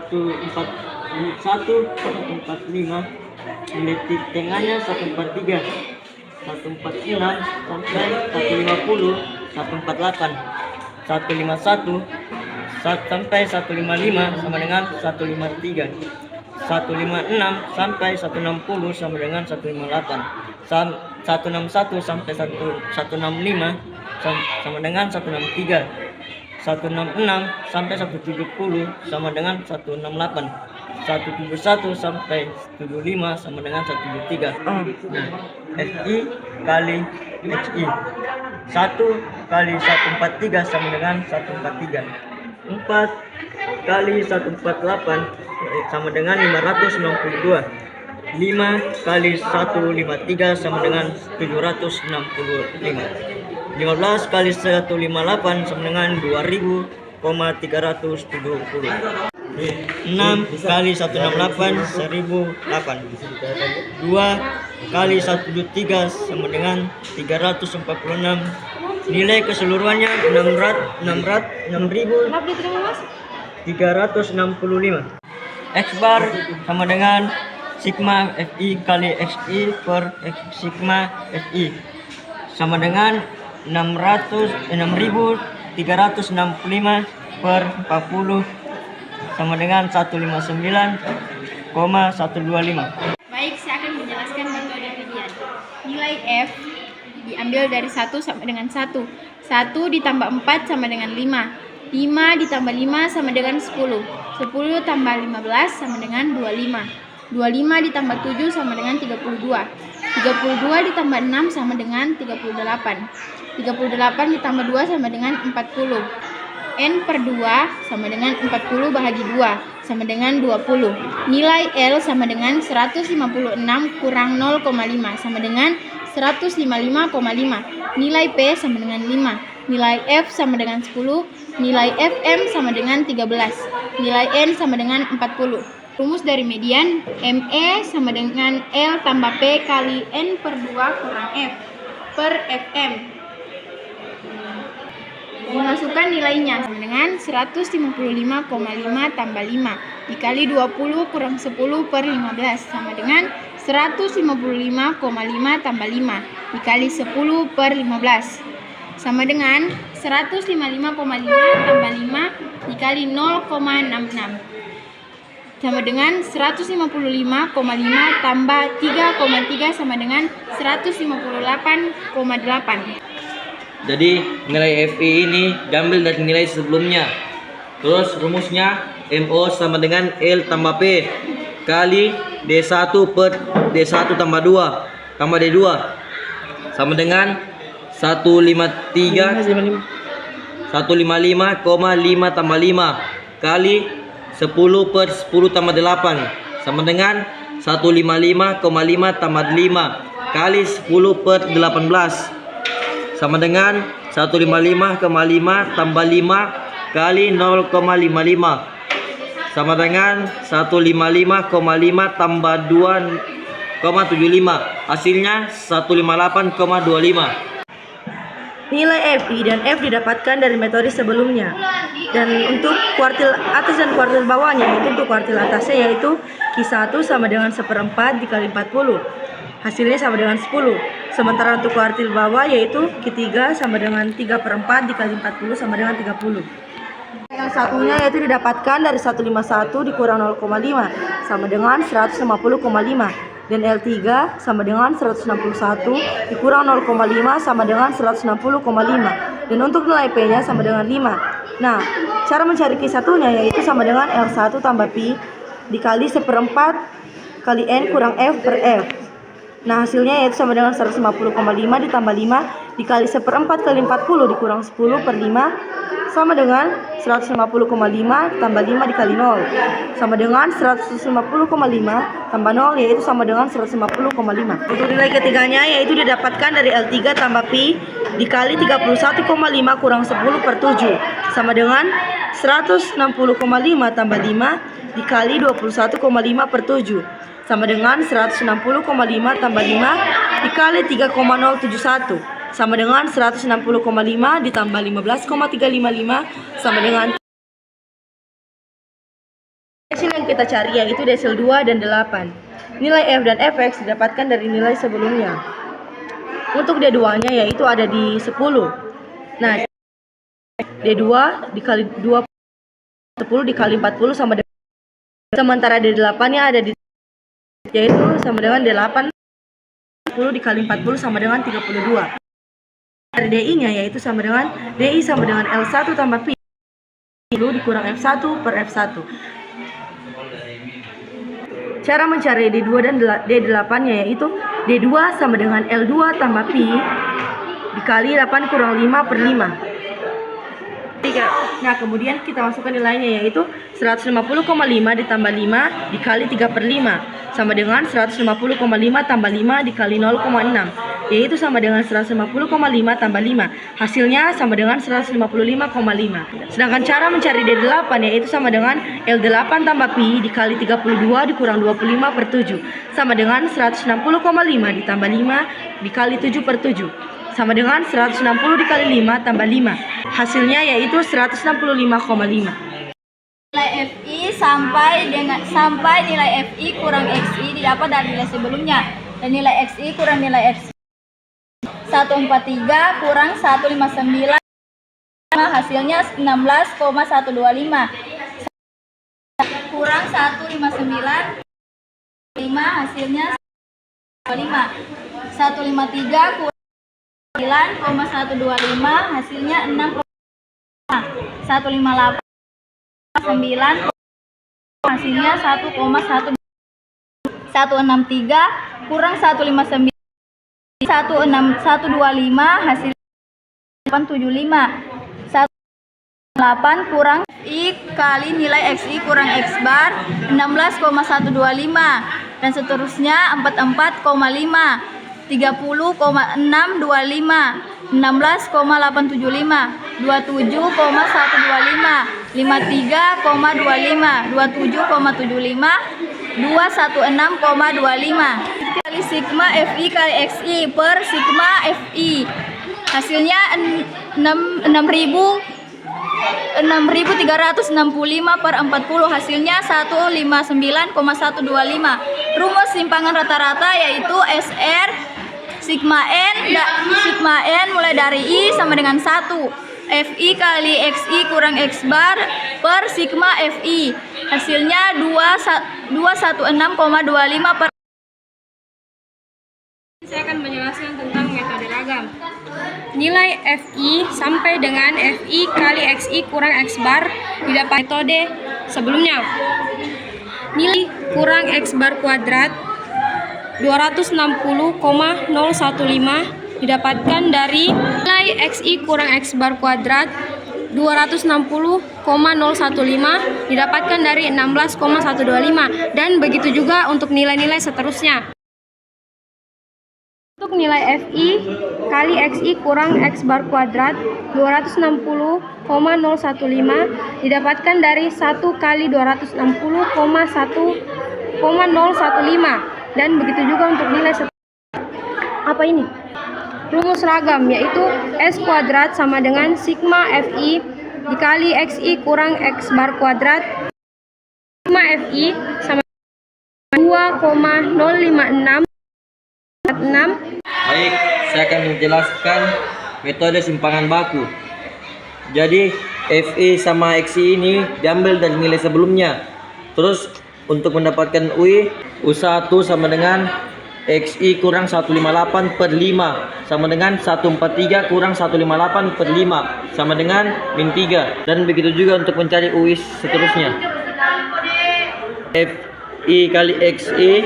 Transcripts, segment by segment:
145, nilai tengahnya 143, 146 sampai 150, 148, 151 sampai 155 sama dengan 153, 156 sampai 160 sama dengan 158, 161 sampai 165 sama dengan 163, 166 sampai 170 sama dengan 168, 171 sampai 75 sama dengan 173. FI kali HI 1 kali 143 sama dengan 143. 4 kali 148 sama dengan 592. 5 kali 153 sama dengan 765. 15 kali 158 sama dengan 2000,370. 6 kali 168 1008. 2 kali 173 sama dengan 346. Nilai keseluruhannya 6.365. X bar sama dengan sigma FI kali XI per sigma FI sama dengan 6.365 per 40 sama dengan 159,125. Baik, saya akan menjelaskan metode median. Nilai F diambil dari 1 sama dengan 1. 1 ditambah 4 sama dengan 5. 5 ditambah 5 sama dengan 10. 10 tambah 15 sama dengan 25. 25 ditambah 7 sama dengan 32. 32 ditambah 6 sama dengan 38. 38 ditambah 2 sama dengan 40. N per 2 sama dengan 40 bahagi 2 sama dengan 20. Nilai L sama dengan 156 kurang 0,5 sama dengan 155,5. Nilai P sama dengan 5. Nilai F sama dengan 10. Nilai FM sama dengan 13. Nilai N sama dengan 40. Rumus dari median, ME sama dengan L tambah P kali N per 2 kurang F per FM. Memasukkan nilainya sama dengan 155,5 tambah 5 dikali 20 kurang 10 per 15 sama dengan 155,5 tambah 5 dikali 10 per 15 sama dengan 155,5 tambah 5 dikali 0,66 sama dengan 155,5 tambah 3,3 sama dengan 158,8. Jadi nilai FI ini diambil dari nilai sebelumnya. Terus rumusnya MO sama dengan L tambah P kali D1 per D1 tambah 2 tambah D2 sama dengan 155,5 tambah 5 kali 10 per 10 tambah 8 sama dengan 155,5 tambah 5 kali 10 per 18 sama dengan 155,5 tambah 5 kali 0,55 sama dengan 155,5 tambah 2,75 hasilnya 158,25. Nilai FI dan F didapatkan dari metode sebelumnya. Dan untuk kuartil atas dan kuartil bawahnya, yaitu untuk kuartil atasnya yaitu Q1 sama dengan 1/4 dikali 40. Hasilnya sama dengan 10. Sementara untuk kuartil bawah yaitu Q3 sama dengan 3/4 dikali 40 sama dengan 30. Yang satunya yaitu didapatkan dari 151 dikurang 0,5 sama dengan 150,5. Dan L3 sama dengan 161 dikurang 0,5 sama dengan 160,5. Dan untuk nilai P-nya sama dengan 5. Nah, cara mencari Q1-nya yaitu sama dengan L1 tambah Pi dikali 1/4 kali N kurang F per F. Nah, hasilnya yaitu sama dengan 150,5 ditambah 5 dikali 1/4 kali 40 dikurang 10 per 5 sama dengan 150,5 tambah 5 dikali 0 sama dengan 150,5 tambah 0 yaitu sama dengan 150,5. Untuk nilai ketiganya yaitu didapatkan dari L3 tambah Pi dikali 31,5 kurang 10 per 7 sama dengan 160,5 tambah 5 dikali 21,5 per 7 sama dengan 160,5 tambah 5 dikali 3,071 sama dengan 160,5 ditambah 15,355 sama dengan hasil yang kita cari yaitu desil 2 dan 8. Nilai F dan Fx didapatkan dari nilai sebelumnya. Untuk D2-nya yaitu ada di 10. Nah, D2 dikali 20, 10 dikali 40 sama dengan, sementara D8-nya ada di, yaitu sama dengan D8, 10 dikali 40 sama dengan 32. Dari DI-nya yaitu sama dengan DI sama dengan L1 tambah Pi 10 dikurang F1 per F1. Cara mencari D2 dan D8-nya yaitu D2 sama dengan L2 tambah Pi dikali 8 kurang 5 per 5. Nah, kemudian kita masukkan nilainya yaitu 150,5 ditambah 5 dikali 3 per 5 sama dengan 150,5 tambah 5 dikali 0,6, yaitu sama dengan 150,5 tambah 5. Hasilnya sama dengan 155,5. Sedangkan cara mencari D8 yaitu sama dengan L8 tambah Pi dikali 32 dikurang 25 per 7 sama dengan 160,5 ditambah 5 dikali 7 per 7 sama dengan 160 dikali 5 tambah 5. Hasilnya yaitu 165,5. Nilai FI sampai nilai FI kurang XI didapat dari nilai sebelumnya, dan nilai XI kurang nilai FI 143 kurang 159, hasilnya 16,125 kurang 159, 5 hasilnya 5. 153 kurang 9,125 hasilnya 6,5. 158 9 hasilnya 1,1. 163 kurang 159 125 hasilnya 875. 108 kurang I kali nilai XI kurang X bar 16,125 dan seterusnya 44,5 30,625 16,875 27,125 53,25 27,75 216,25 kali sigma FI kali XI per sigma FI hasilnya 6.365 per 40 hasilnya 159,125. Rumus simpangan rata-rata yaitu SR sigma N mulai dari I sama dengan 1 FI kali XI kurang X bar per sigma FI hasilnya 216,25 per. Saya akan menjelaskan tentang metode ragam. Nilai FI sampai dengan FI kali XI kurang X bar didapat metode sebelumnya. Nilai kurang X bar kuadrat 260,015 didapatkan dari nilai XI kurang X bar kuadrat 260,015 didapatkan dari 16,125 dan begitu juga untuk nilai-nilai seterusnya. Untuk nilai FI kali XI kurang X bar kuadrat 260,015 didapatkan dari 1 kali 260,015 dan begitu juga untuk nilai apa ini? Rumus ragam yaitu S kuadrat sama dengan sigma FI dikali XI kurang X bar kuadrat sigma FI sama 2,056. Baik, saya akan menjelaskan metode simpangan baku. Jadi FI sama XI ini diambil dari nilai sebelumnya. Terus untuk mendapatkan UI, U1 sama dengan XI kurang 158 per 5 sama dengan 143 kurang 158 per 5 sama dengan min 3. Dan begitu juga untuk mencari UI seterusnya. FI kali XI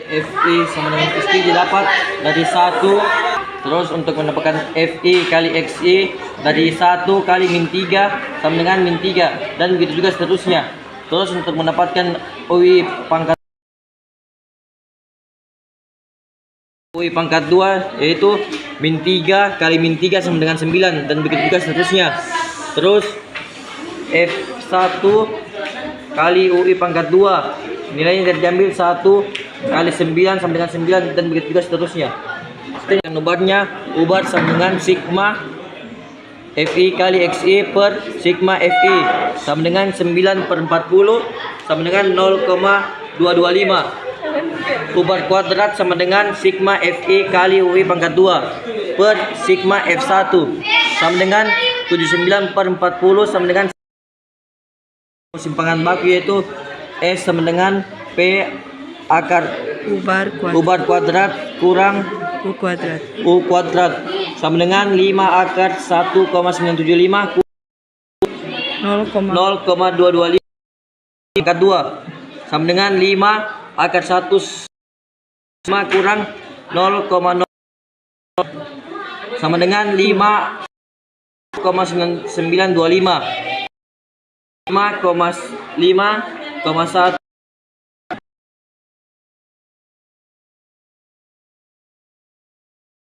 FI sama dengan XI didapat dari 1. Terus untuk mendapatkan FI kali XI dari 1 kali min 3 sama dengan min 3 dan begitu juga seterusnya. Terus untuk mendapatkan UI pangkat 2 yaitu min 3 kali min 3 sama dengan 9 dan begitu juga seterusnya. Terus F1 kali UI pangkat 2 nilainya diambil 1 kali 9 sama dengan 9 dan begitu juga seterusnya. Yang ubatnya ubat sama dengan sigma FI kali XI per sigma FI sama dengan 9 per 40 sama dengan 0,225. U bar kuadrat sama dengan sigma FI kali UI pangkat 2 per sigma F1 sama dengan 79 per 40 sama dengan simpangan baku, yaitu S sama dengan P akar U bar U bar kuadrat kurang U kuadrat. U kuadrat sama dengan 5 akar 1,975 0,225 pangkat 2 sama dengan 5 akar 1 kurang 0,0 sama dengan 5,925 5,1